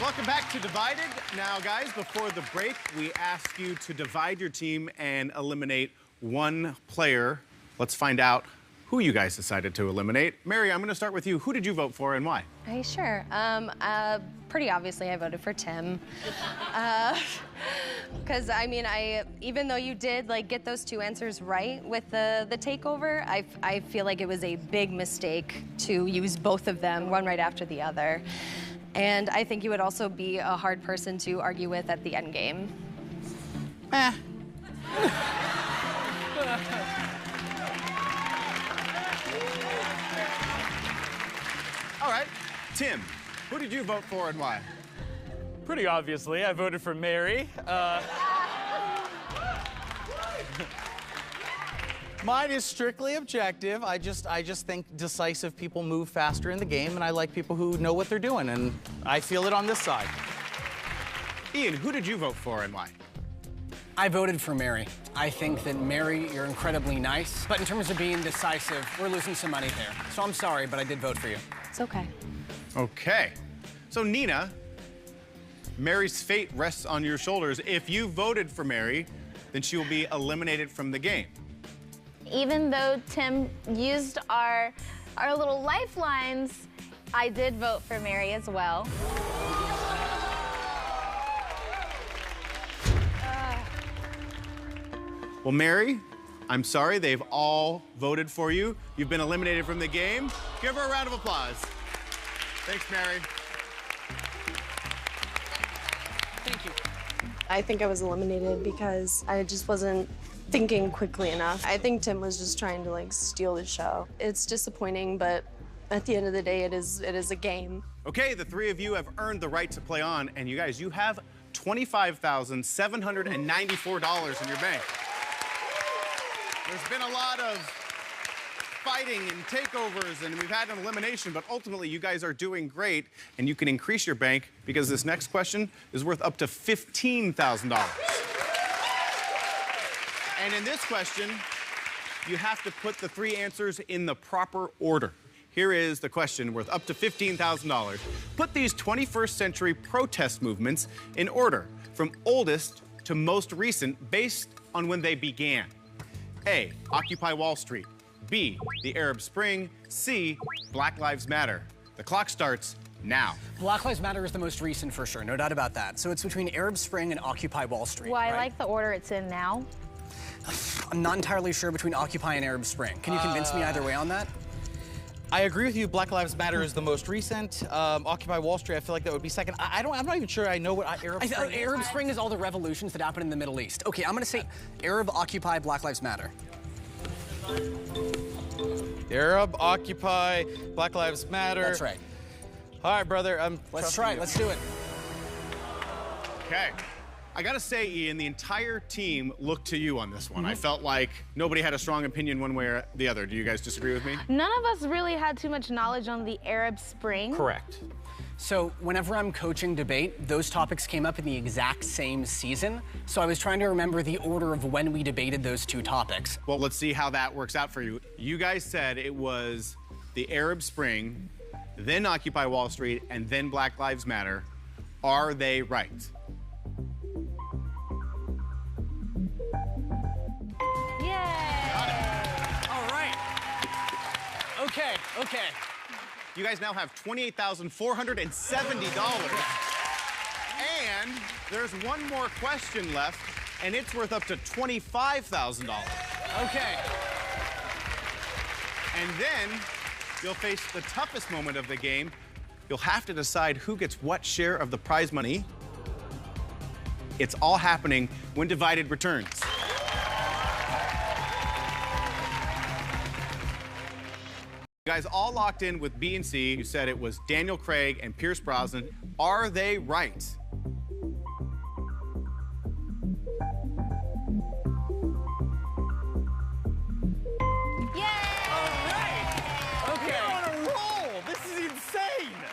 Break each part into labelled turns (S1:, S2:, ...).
S1: Welcome back to Divided. Now, guys, before the break, we asked you to divide your team and eliminate one player. Let's find out who you guys decided to eliminate. Mary, I'm going to start with you. Who did you vote for and why?
S2: Hey, sure. Pretty obviously, I voted for Tim. Because I mean, even though you did get those two answers right with the takeover, I feel like it was a big mistake to use both of them, one right after the other. And I think you would also be a hard person to argue with at the end game.
S1: All right, Tim, who did you vote for and why?
S3: Pretty obviously, I voted for Mary. Mine is strictly objective. I just think decisive people move faster in the game, and I like people who know what they're doing, and I feel it on this side.
S1: Ian, who did you vote for and why?
S4: I voted for Mary. I think that, Mary, you're incredibly nice, but in terms of being decisive, we're losing some money there. So I'm sorry, but I did vote for you.
S2: It's okay.
S1: Okay. So, Nina, Mary's fate rests on your shoulders. If you voted for Mary, then she will be eliminated from the game.
S5: Even though Tim used our little lifelines, I did vote for Mary as well.
S1: Well, Mary, I'm sorry, they've all voted for you. You've been eliminated from the game. Give her a round of applause. Thanks, Mary.
S4: Thank you.
S6: I think I was eliminated because I just wasn't thinking quickly enough. I think Tim was just trying to steal the show. It's disappointing, but at the end of the day, it is a game.
S1: Okay, the three of you have earned the right to play on, and you guys, you have $25,794 in your bank. There's been a lot of fighting and takeovers, and we've had an elimination, but ultimately you guys are doing great, and you can increase your bank because this next question is worth up to $15,000. And in this question, you have to put the three answers in the proper order. Here is the question worth up to $15,000. Put these 21st century protest movements in order, from oldest to most recent, based on when they began. A, Occupy Wall Street. B, the Arab Spring. C, Black Lives Matter. The clock starts now.
S4: Black Lives Matter is the most recent for sure, no doubt about that. So it's between Arab Spring and Occupy Wall Street.
S5: Well, I
S4: right?
S5: like the order it's in now.
S4: I'm not entirely sure between Occupy and Arab Spring. Can you convince me either way on that?
S3: I agree with you. Black Lives Matter is the most recent. Occupy Wall Street, I feel like that would be second. I'm not even sure I know what Arab Spring is.
S4: Arab Spring is all the revolutions that happened in the Middle East. Okay, I'm going to say Arab, Occupy, Black Lives Matter.
S3: Arab, Occupy, Black Lives Matter.
S4: That's right.
S3: All right, brother.
S4: Let's try it. Let's do it.
S1: Okay. I gotta say, Ian, the entire team looked to you on this one. I felt like nobody had a strong opinion one way or the other. Do you guys disagree with me?
S5: None of us really had too much knowledge on the Arab Spring.
S3: Correct.
S4: So whenever I'm coaching debate, those topics came up in the exact same season. So I was trying to remember the order of when we debated those two topics.
S1: Well, let's see how that works out for you. You guys said it was the Arab Spring, then Occupy Wall Street, and then Black Lives Matter. Are they right?
S4: Okay.
S1: You guys now have $28,470. And there's one more question left, and it's worth up to $25,000.
S4: Okay.
S1: And then you'll face the toughest moment of the game. You'll have to decide who gets what share of the prize money. It's all happening when Divided returns. You guys all locked in with B and C. You said it was Daniel Craig and Pierce Brosnan. Are they right?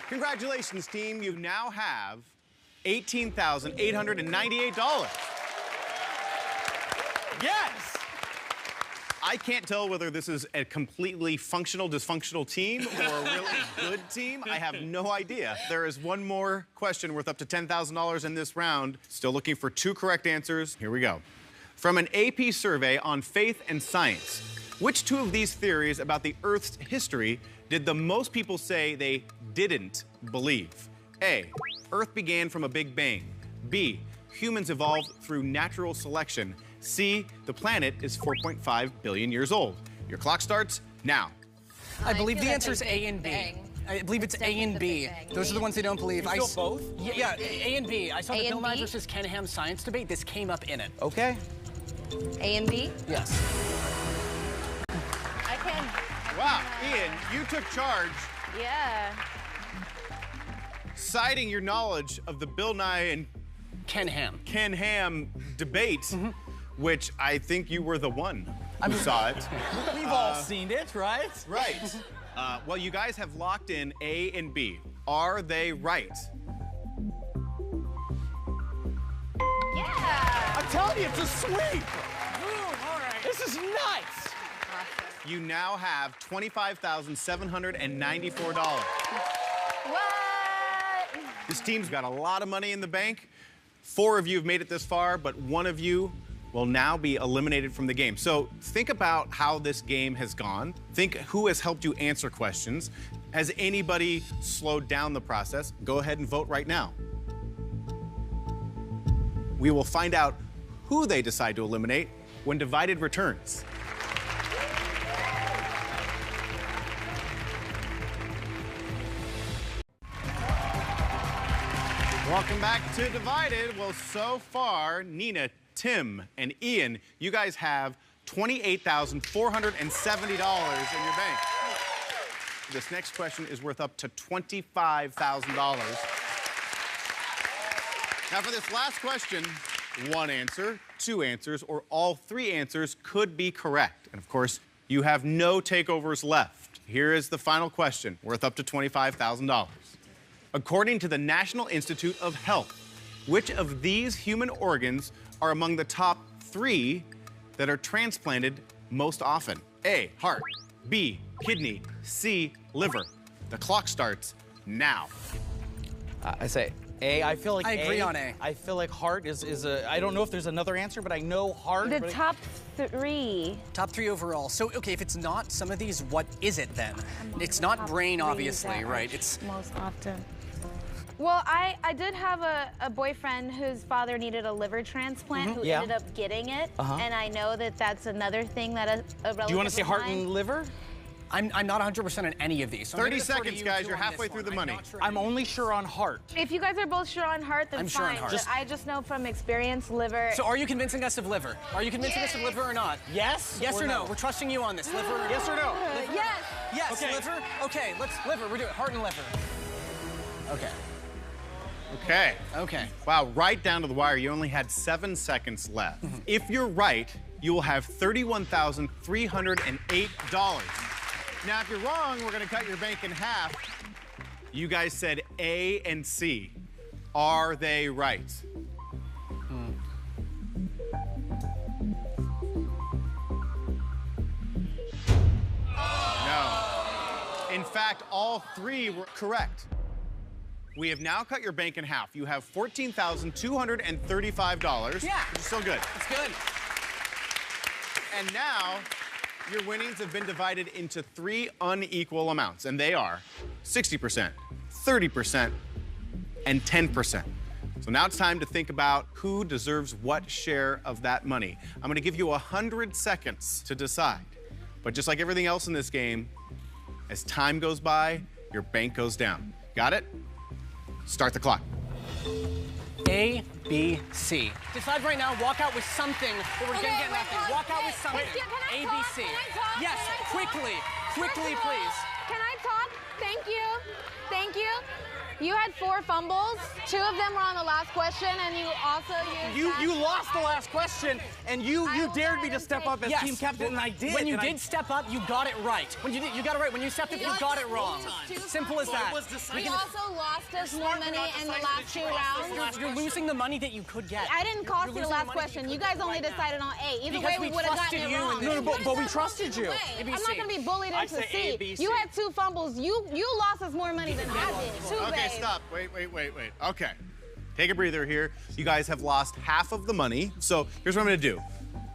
S1: Congratulations, team. You now have $18,898.
S3: Yes!
S1: I can't tell whether this is a completely functional, dysfunctional team or a really good team. I have no idea. There is one more question worth up to $10,000 in this round. Still looking for 2 correct answers. Here we go. From an AP survey on faith and science, which 2 of these theories about the Earth's history did the most people say they didn't believe? A, Earth began from a Big Bang. B, humans evolved through natural selection. C, the planet is 4.5 billion years old. Your clock starts now.
S4: I believe
S2: feel
S4: the
S2: that's
S4: answer is
S2: a
S4: A
S2: Big
S4: and B.
S2: Bang.
S4: I believe it's A and
S2: definitely the
S4: B.
S2: Big Bang.
S4: Those are the ones they don't believe.
S3: You feel both?
S4: Yeah, A and B. I saw
S2: A
S4: the
S2: and
S4: Bill Nye
S2: B?
S4: versus Ken Ham science debate. This came up in it.
S3: Okay.
S2: A and B?
S4: Yes.
S5: I can.
S1: Wow, Ian, you took charge,
S5: Yeah.
S1: citing your knowledge of the Bill Nye and
S4: Ken Ham.
S1: Ken Ham debate, which I think you were the one who saw it.
S3: We've all seen it, right?
S1: Right. Well, you guys have locked in A and B. Are they right?
S5: Yeah.
S3: I'm telling you, it's a sweep. This is nuts.
S1: You now have $25,794.
S5: What?
S1: This team's got a lot of money in the bank. 4 of you have made it this far, but 1 of you will now be eliminated from the game. So think about how this game has gone. Think who has helped you answer questions. Has anybody slowed down the process? Go ahead and vote right now. We will find out who they decide to eliminate when Divided returns. Welcome back to Divided. Well, so far, Nina, Tim, and Ian, you guys have $28,470 in your bank. This next question is worth up to $25,000. Now, for this last question, 1 answer, 2 answers, or all 3 answers could be correct. And of course, you have no takeovers left. Here is the final question, worth up to $25,000. According to the National Institute of Health, which of these human organs are among the top 3 that are transplanted most often? A, heart. B, kidney. C, liver. The clock starts now.
S3: I say A. I feel like
S4: I agree on A.
S3: I feel like heart is a. I don't know if there's another answer, but I know heart.
S5: The
S3: but
S5: top 3.
S4: Top 3 overall. So, okay, if it's not some of these, what is it then? It's not brain, obviously, right? It's
S5: most often. Well, I did have a boyfriend whose father needed a liver transplant who
S3: Yeah.
S5: ended up getting it, and I know that that's another thing that a relative.
S3: Do you want to say
S5: of
S3: heart
S5: mine-
S3: and liver?
S4: I'm not 100% on any of these. So I'm
S1: 30
S4: gonna defer to
S1: seconds,
S4: you
S1: guys.
S4: two
S1: You're
S4: on
S1: halfway
S4: this
S1: through
S4: one.
S1: the money.
S4: not sure
S3: I'm only sure on heart.
S5: If you guys are both sure on heart, then
S4: I'm sure on
S5: fine.
S4: heart.
S5: But I just know from experience, liver.
S4: So are you convincing us of liver? Are you convincing us of liver or not?
S3: Yes.
S4: Yes or no? We're trusting you on this. Liver?
S3: Yes or no?
S5: Yes.
S4: Yes,
S3: Okay.
S4: liver? Okay, let's liver. We're doing heart and liver. Okay.
S1: Okay.
S4: Okay.
S1: Wow, right down to the wire. You only had 7 seconds left. If you're right, you will have $31,308. Now, if you're wrong, we're going to cut your bank in half. You guys said A and C. Are they right? No. In fact, all 3 were correct. We have now cut your bank in half. You have $14,235.
S4: Yeah.
S1: Which is still good.
S4: It's good.
S1: And now, your winnings have been divided into 3 unequal amounts, and they are 60%, 30%, and 10%. So now it's time to think about who deserves what share of that money. I'm gonna give you 100 seconds to decide. But just like everything else in this game, as time goes by, your bank goes down. Got it? Start the clock.
S4: A, B, C. Decide right now, walk out with something, or we're gonna
S5: Okay,
S4: get
S5: wait,
S4: nothing.
S5: hold-
S4: Walk out with
S5: wait,
S4: something.
S5: can I
S4: A, B,
S5: talk?
S4: C.
S5: Can I talk?
S4: Yes,
S5: Can I talk?
S4: quickly,
S5: First of all,
S4: please.
S5: Can I talk? Thank you. Thank you. You had 4 fumbles. 2 of them were on the last question, and you also used.
S3: You lost the last question, and you
S5: will
S3: dared
S5: go
S3: me
S5: ahead
S3: to
S5: and
S3: step
S5: say-
S3: up as
S4: Yes.
S3: team captain, and I did.
S4: When you
S3: and I-
S4: did step up, you got it right. When you did, you got it right. When you stepped up, you got it wrong. Simple as that.
S5: We also lost us more money in the last 2 rounds.
S4: You're losing the money that you could get.
S5: I didn't cost you
S4: You're
S5: the
S4: losing
S5: last
S4: money
S5: question.
S4: you
S5: You
S4: could
S5: guys
S4: get
S5: only
S4: right now.
S5: decided on A. Either
S4: Because
S5: way, we
S4: we
S5: would have
S4: trusted
S5: gotten it
S4: you in
S5: wrong.
S4: this.
S3: No, but we trusted you.
S5: I'm not going to be bullied
S3: I
S5: into
S3: say A, B,
S5: C.
S3: C.
S5: You had 2 fumbles. You lost us more money than I did. Too
S1: Okay,
S5: bad.
S1: stop. Wait. Okay. Take a breather here. You guys have lost half of the money. So here's what I'm going to do.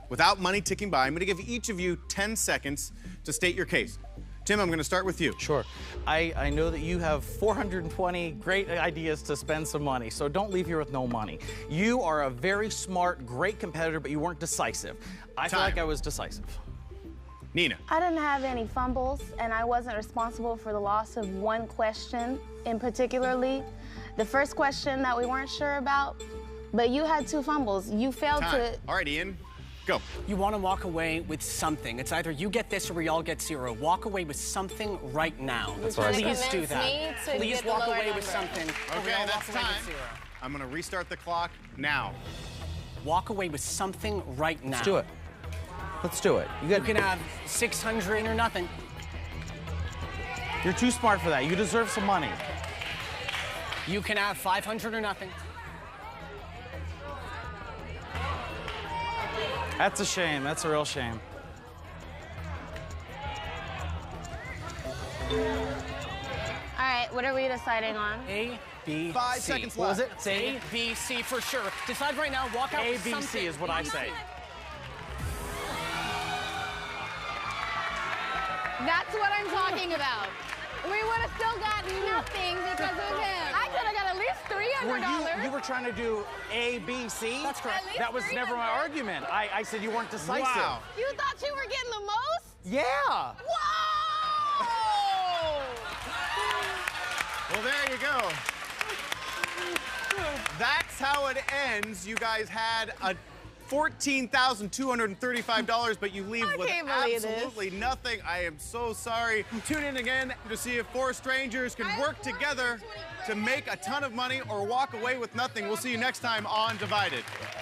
S1: Without money ticking by, I'm going to give each of you 10 seconds to state your case. Tim, I'm going to start with you.
S3: Sure. I know that you have 420 great ideas to spend some money, so don't leave here with no money. You are a very smart, great competitor, but you weren't decisive. I feel
S1: Time.
S3: like I was decisive.
S1: Nina.
S7: I didn't have any fumbles, and I wasn't responsible for the loss of one question in particularly. The first question that we weren't sure about, but you had 2 fumbles. You failed
S1: Time.
S7: to.
S1: All right, Ian. Go.
S4: You want to walk away with something. It's either you get this or we all get 0. Walk away with something right now.
S5: You're trying to
S4: Please do
S5: convince
S4: that.
S5: me to
S4: Please
S5: get the
S4: walk
S5: lower
S4: away with
S5: number.
S4: something. or we
S1: Okay,
S4: all
S1: that's
S4: walk away
S1: time.
S4: with 0.
S1: I'm going to restart the clock now.
S4: Walk away with something right now.
S3: Let's do it. Let's do it.
S4: You can have 600 or nothing.
S3: You're too smart for that. You deserve some money.
S4: You can have 500 or nothing.
S3: That's a shame. That's a real shame.
S5: All right, what are we deciding on?
S4: A, B,
S1: 5
S4: C.
S1: seconds
S3: What was
S1: left.
S3: it? Say
S4: A, B, C for sure. Decide right now. Walk out
S3: A,
S4: with
S3: B,
S4: something.
S3: C is what I say.
S5: That's what I'm talking about. We would have still gotten nothing because of him. I could have got at least $300.
S3: You were trying to do A, B, C?
S4: That's correct.
S5: At least
S3: That was never my
S5: 300.
S3: argument. I said you weren't decisive.
S1: Wow.
S5: You thought you were getting the most?
S3: Yeah.
S5: Whoa!
S1: Well, there you go. That's how it ends. You guys had a $14,235, but you leave with
S5: can't believe this.
S1: absolutely nothing. I am so sorry. Tune in again to see if 4 strangers can work together to make a ton of money or walk away with nothing. We'll see you next time on Divided.